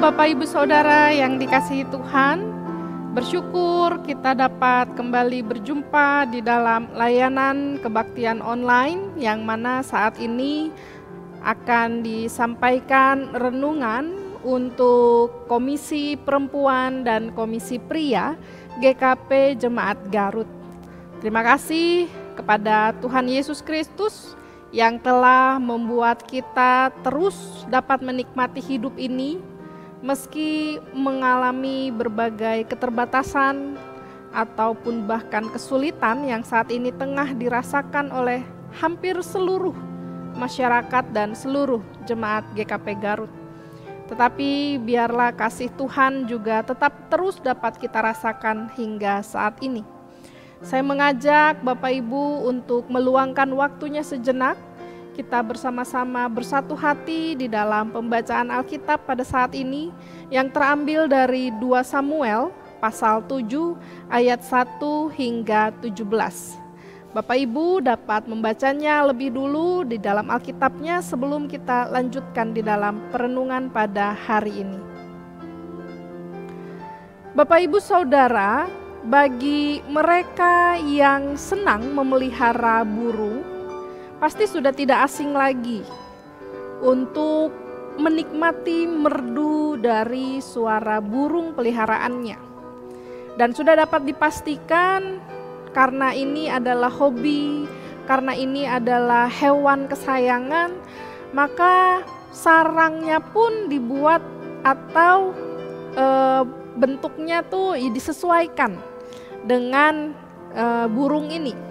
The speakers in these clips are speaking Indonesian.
Bapak Ibu Saudara yang dikasihi Tuhan, bersyukur kita dapat kembali berjumpa di dalam layanan kebaktian online yang mana saat ini akan disampaikan renungan untuk Komisi Perempuan dan Komisi Pria GKP Jemaat Garut. Terima kasih kepada Tuhan Yesus Kristus yang telah membuat kita terus dapat menikmati hidup ini meski mengalami berbagai keterbatasan ataupun bahkan kesulitan yang saat ini tengah dirasakan oleh hampir seluruh masyarakat dan seluruh jemaat GKP Garut. Tetapi biarlah kasih Tuhan juga tetap terus dapat kita rasakan hingga saat ini. Saya mengajak Bapak Ibu untuk meluangkan waktunya sejenak. Kita bersama-sama bersatu hati di dalam pembacaan Alkitab pada saat ini yang terambil dari 2 Samuel pasal 7 ayat 1 hingga 17. Bapak Ibu dapat membacanya lebih dulu di dalam Alkitabnya sebelum kita lanjutkan di dalam perenungan pada hari ini. Bapak Ibu Saudara, bagi mereka yang senang memelihara burung, pasti sudah tidak asing lagi untuk menikmati merdu dari suara burung peliharaannya. Dan sudah dapat dipastikan karena ini adalah hobi, karena ini adalah hewan kesayangan, maka sarangnya pun dibuat atau bentuknya tuh disesuaikan dengan burung ini.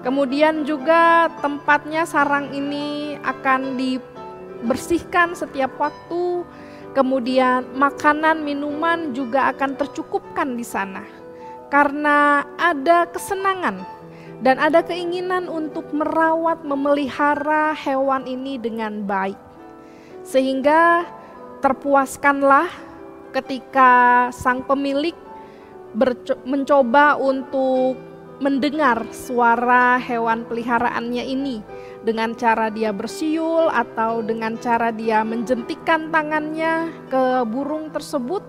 Kemudian juga tempatnya sarang ini akan dibersihkan setiap waktu. Kemudian makanan, minuman juga akan tercukupkan di sana. Karena ada kesenangan dan ada keinginan untuk merawat, memelihara hewan ini dengan baik. Sehingga terpuaskanlah ketika sang pemilik mencoba untuk mendengar suara hewan peliharaannya ini dengan cara dia bersiul atau dengan cara dia menjentikkan tangannya ke burung tersebut,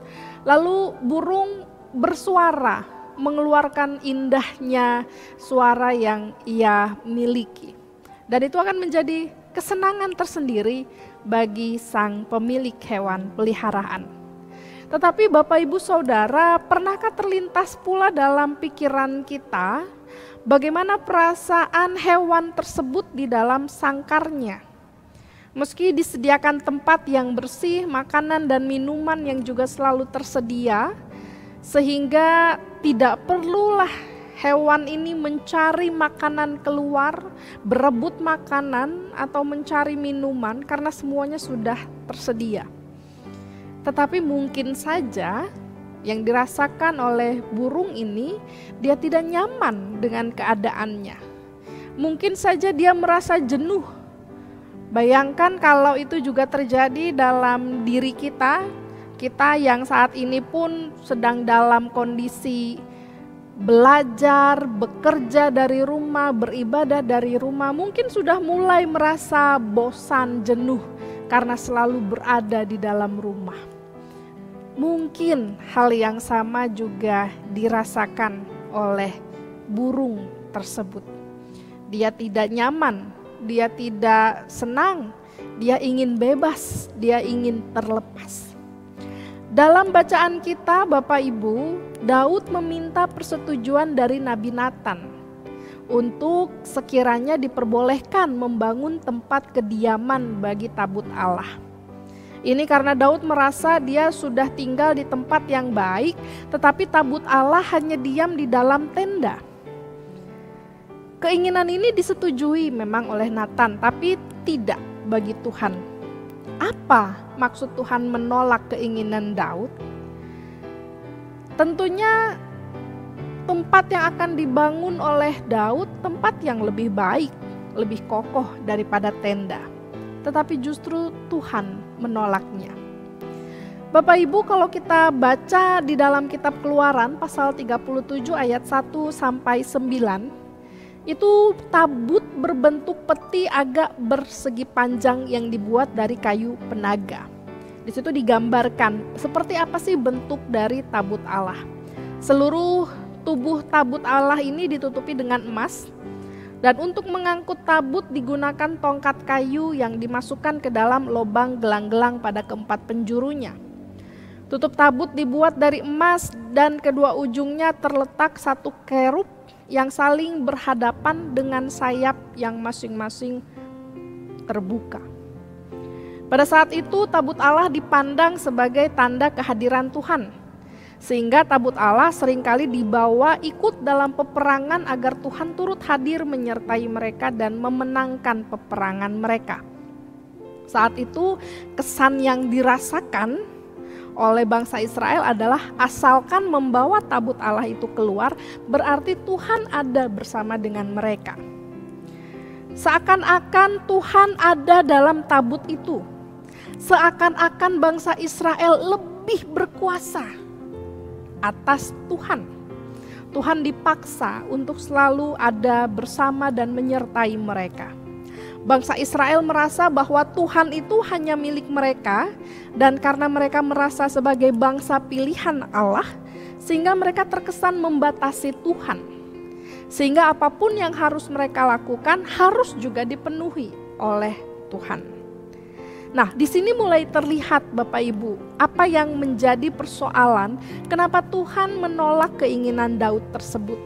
lalu burung bersuara mengeluarkan indahnya suara yang ia miliki. Dan itu akan menjadi kesenangan tersendiri bagi sang pemilik hewan peliharaan. Tetapi Bapak Ibu Saudara, pernahkah terlintas pula dalam pikiran kita bagaimana perasaan hewan tersebut di dalam sangkarnya? Meski disediakan tempat yang bersih, makanan dan minuman yang juga selalu tersedia, sehingga tidak perlulah hewan ini mencari makanan keluar, berebut makanan atau mencari minuman karena semuanya sudah tersedia. Tetapi mungkin saja yang dirasakan oleh burung ini, dia tidak nyaman dengan keadaannya. Mungkin saja dia merasa jenuh. Bayangkan kalau itu juga terjadi dalam diri kita, kita yang saat ini pun sedang dalam kondisi belajar, bekerja dari rumah, beribadah dari rumah, mungkin sudah mulai merasa bosan, jenuh karena selalu berada di dalam rumah. Mungkin hal yang sama juga dirasakan oleh burung tersebut. Dia tidak nyaman, dia tidak senang, dia ingin bebas, dia ingin terlepas. Dalam bacaan kita Bapak Ibu, Daud meminta persetujuan dari Nabi Nathan untuk sekiranya diperbolehkan membangun tempat kediaman bagi tabut Allah. Ini karena Daud merasa dia sudah tinggal di tempat yang baik, tetapi tabut Allah hanya diam di dalam tenda. Keinginan ini disetujui memang oleh Nathan, tapi tidak bagi Tuhan. Apa maksud Tuhan menolak keinginan Daud? Tentunya tempat yang akan dibangun oleh Daud, tempat yang lebih baik, lebih kokoh daripada tenda. Tetapi justru Tuhan menolaknya. Bapak Ibu, kalau kita baca di dalam kitab Keluaran pasal 37 ayat 1 sampai 9, itu tabut berbentuk peti agak bersegi panjang yang dibuat dari kayu penaga. Di situ digambarkan seperti apa sih bentuk dari tabut Allah. Seluruh tubuh tabut Allah ini ditutupi dengan emas. Dan untuk mengangkut tabut digunakan tongkat kayu yang dimasukkan ke dalam lubang gelang-gelang pada keempat penjurunya. Tutup tabut dibuat dari emas dan kedua ujungnya terletak satu kerub yang saling berhadapan dengan sayap yang masing-masing terbuka. Pada saat itu tabut Allah dipandang sebagai tanda kehadiran Tuhan. Sehingga tabut Allah seringkali dibawa ikut dalam peperangan agar Tuhan turut hadir menyertai mereka dan memenangkan peperangan mereka. Saat itu kesan yang dirasakan oleh bangsa Israel adalah asalkan membawa tabut Allah itu keluar, berarti Tuhan ada bersama dengan mereka. Seakan-akan Tuhan ada dalam tabut itu. Seakan-akan bangsa Israel lebih berkuasa atas Tuhan. Tuhan dipaksa untuk selalu ada bersama dan menyertai mereka. Bangsa Israel merasa bahwa Tuhan itu hanya milik mereka, dan karena mereka merasa sebagai bangsa pilihan Allah, sehingga mereka terkesan membatasi Tuhan. Sehingga apapun yang harus mereka lakukan harus juga dipenuhi oleh Tuhan. Nah, di sini mulai terlihat Bapak Ibu, apa yang menjadi persoalan kenapa Tuhan menolak keinginan Daud tersebut.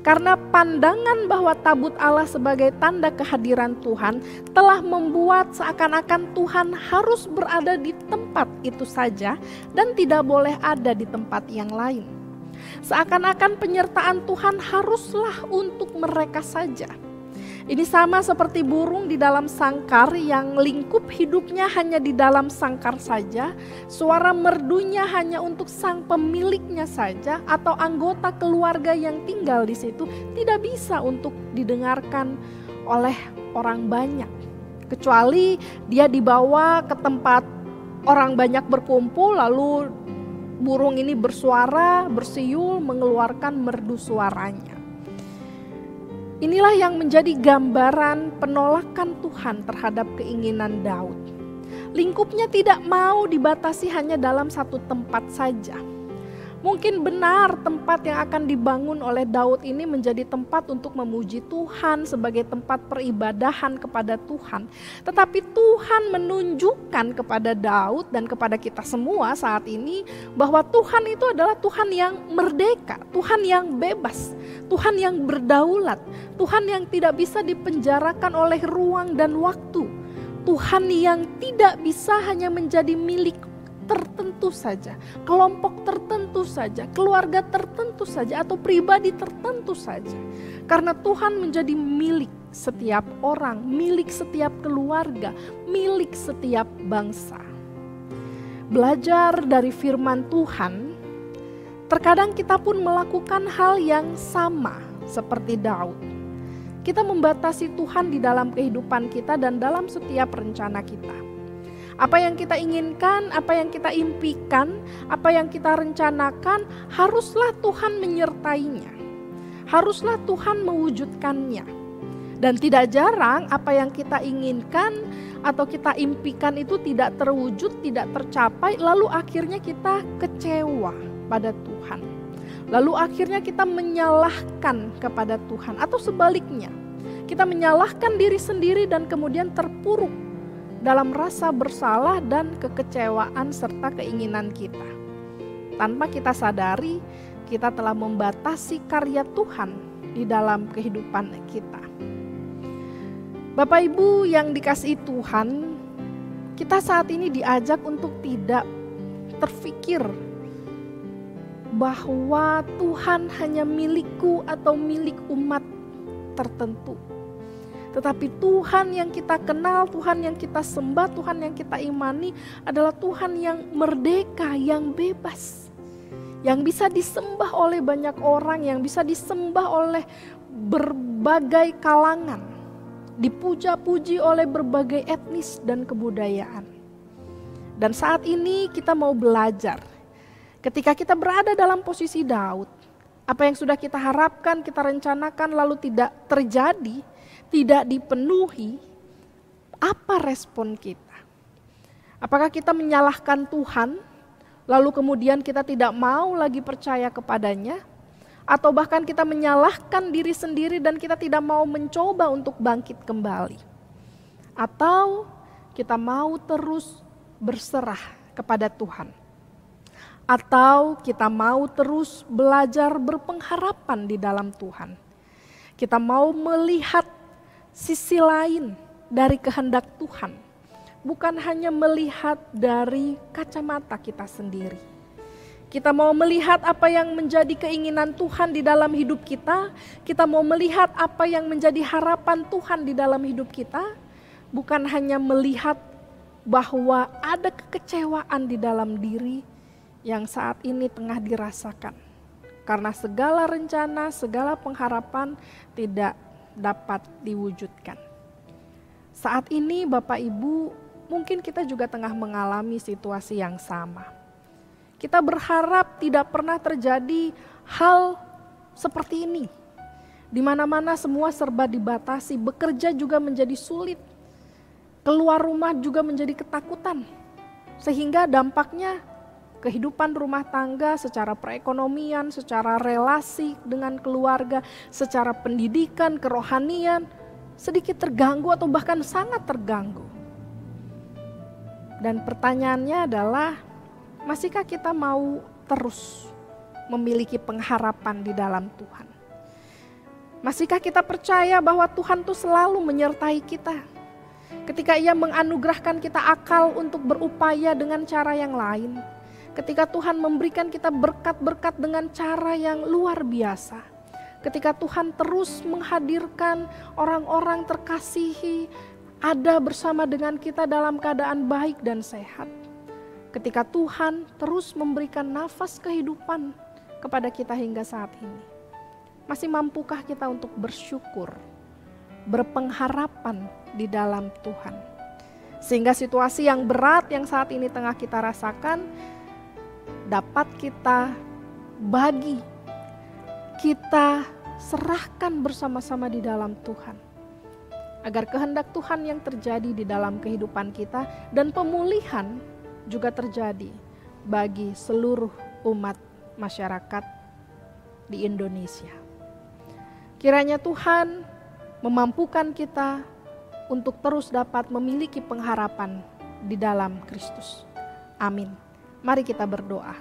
Karena pandangan bahwa tabut Allah sebagai tanda kehadiran Tuhan telah membuat seakan-akan Tuhan harus berada di tempat itu saja dan tidak boleh ada di tempat yang lain. Seakan-akan penyertaan Tuhan haruslah untuk mereka saja. Ini sama seperti burung di dalam sangkar yang lingkup hidupnya hanya di dalam sangkar saja, suara merdunya hanya untuk sang pemiliknya saja atau anggota keluarga yang tinggal di situ tidak bisa untuk didengarkan oleh orang banyak. Kecuali dia dibawa ke tempat orang banyak berkumpul lalu burung ini bersuara, bersiul, mengeluarkan merdu suaranya. Inilah yang menjadi gambaran penolakan Tuhan terhadap keinginan Daud. Lingkupnya tidak mau dibatasi hanya dalam satu tempat saja. Mungkin benar tempat yang akan dibangun oleh Daud ini menjadi tempat untuk memuji Tuhan sebagai tempat peribadahan kepada Tuhan. Tetapi Tuhan menunjukkan kepada Daud dan kepada kita semua saat ini bahwa Tuhan itu adalah Tuhan yang merdeka, Tuhan yang bebas, Tuhan yang berdaulat, Tuhan yang tidak bisa dipenjarakan oleh ruang dan waktu. Tuhan yang tidak bisa hanya menjadi milik tertentu saja, kelompok tertentu saja, keluarga tertentu saja, atau pribadi tertentu saja. Karena Tuhan menjadi milik setiap orang, milik setiap keluarga, milik setiap bangsa. Belajar dari firman Tuhan, terkadang kita pun melakukan hal yang sama seperti Daud. Kita membatasi Tuhan di dalam kehidupan kita dan dalam setiap rencana kita. Apa yang kita inginkan, apa yang kita impikan, apa yang kita rencanakan, haruslah Tuhan menyertainya. Haruslah Tuhan mewujudkannya. Dan tidak jarang apa yang kita inginkan atau kita impikan itu tidak terwujud, tidak tercapai, lalu akhirnya kita kecewa pada Tuhan. Lalu akhirnya kita menyalahkan kepada Tuhan atau sebaliknya. Kita menyalahkan diri sendiri dan kemudian terpuruk dalam rasa bersalah dan kekecewaan serta keinginan kita. Tanpa kita sadari, kita telah membatasi karya Tuhan di dalam kehidupan kita. Bapak Ibu yang dikasihi Tuhan, kita saat ini diajak untuk tidak terfikir bahwa Tuhan hanya milikku atau milik umat tertentu. Tetapi Tuhan yang kita kenal, Tuhan yang kita sembah, Tuhan yang kita imani adalah Tuhan yang merdeka, yang bebas. Yang bisa disembah oleh banyak orang, yang bisa disembah oleh berbagai kalangan. Dipuja-puji oleh berbagai etnis dan kebudayaan. Dan saat ini kita mau belajar. Ketika kita berada dalam posisi Daud, apa yang sudah kita harapkan, kita rencanakan lalu tidak terjadi, tidak dipenuhi, apa respon kita? Apakah kita menyalahkan Tuhan, lalu kemudian kita tidak mau lagi percaya kepadanya? Atau bahkan kita menyalahkan diri sendiri dan kita tidak mau mencoba untuk bangkit kembali? Atau kita mau terus berserah kepada Tuhan? Atau kita mau terus belajar berpengharapan di dalam Tuhan? Kita mau melihat sisi lain dari kehendak Tuhan, bukan hanya melihat dari kacamata kita sendiri. Kita mau melihat apa yang menjadi keinginan Tuhan di dalam hidup kita. Kita mau melihat apa yang menjadi harapan Tuhan di dalam hidup kita, bukan hanya melihat bahwa ada kekecewaan di dalam diri yang saat ini tengah dirasakan. Karena segala rencana, segala pengharapan tidak dapat diwujudkan. Saat ini Bapak Ibu, mungkin kita juga tengah mengalami situasi yang sama. Kita berharap tidak pernah terjadi hal seperti ini. Di mana-mana semua serba dibatasi, bekerja juga menjadi sulit. Keluar rumah juga menjadi ketakutan. Sehingga dampaknya kehidupan rumah tangga secara perekonomian, secara relasi dengan keluarga, secara pendidikan, kerohanian, sedikit terganggu atau bahkan sangat terganggu. Dan pertanyaannya adalah, masihkah kita mau terus memiliki pengharapan di dalam Tuhan? Masihkah kita percaya bahwa Tuhan itu selalu menyertai kita? Ketika Ia menganugerahkan kita akal untuk berupaya dengan cara yang lain, ketika Tuhan memberikan kita berkat-berkat dengan cara yang luar biasa, ketika Tuhan terus menghadirkan orang-orang terkasihi ada bersama dengan kita dalam keadaan baik dan sehat, ketika Tuhan terus memberikan nafas kehidupan kepada kita hingga saat ini, masih mampukah kita untuk bersyukur, berpengharapan di dalam Tuhan? Sehingga situasi yang berat yang saat ini tengah kita rasakan dapat kita bagi, kita serahkan bersama-sama di dalam Tuhan. Agar kehendak Tuhan yang terjadi di dalam kehidupan kita dan pemulihan juga terjadi bagi seluruh umat masyarakat di Indonesia. Kiranya Tuhan memampukan kita untuk terus dapat memiliki pengharapan di dalam Kristus. Amin. Mari kita berdoa.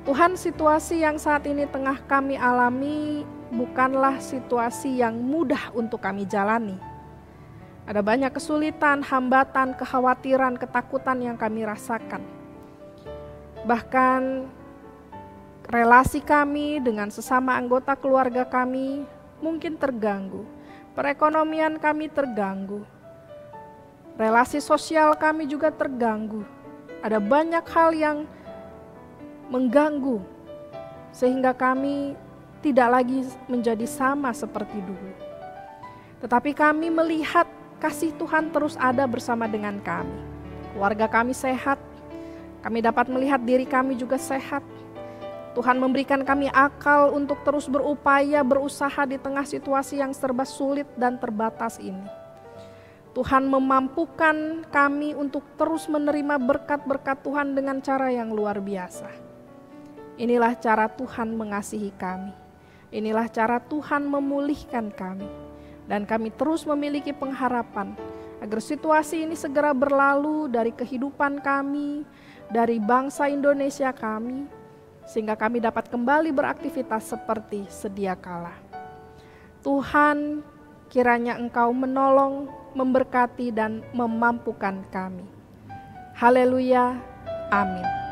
Tuhan, situasi yang saat ini tengah kami alami bukanlah situasi yang mudah untuk kami jalani. Ada banyak kesulitan, hambatan, kekhawatiran, ketakutan yang kami rasakan. Bahkan relasi kami dengan sesama anggota keluarga kami mungkin terganggu. Perekonomian kami terganggu. Relasi sosial kami juga terganggu. Ada banyak hal yang mengganggu sehingga kami tidak lagi menjadi sama seperti dulu. Tetapi kami melihat kasih Tuhan terus ada bersama dengan kami. Keluarga kami sehat, kami dapat melihat diri kami juga sehat. Tuhan memberikan kami akal untuk terus berupaya, berusaha di tengah situasi yang serba sulit dan terbatas ini. Tuhan memampukan kami untuk terus menerima berkat-berkat Tuhan dengan cara yang luar biasa. Inilah cara Tuhan mengasihi kami. Inilah cara Tuhan memulihkan kami. Dan kami terus memiliki pengharapan agar situasi ini segera berlalu dari kehidupan kami, dari bangsa Indonesia kami, sehingga kami dapat kembali beraktivitas seperti sedia kala. Tuhan, kiranya Engkau menolong, memberkati dan memampukan kami. Haleluya, amin.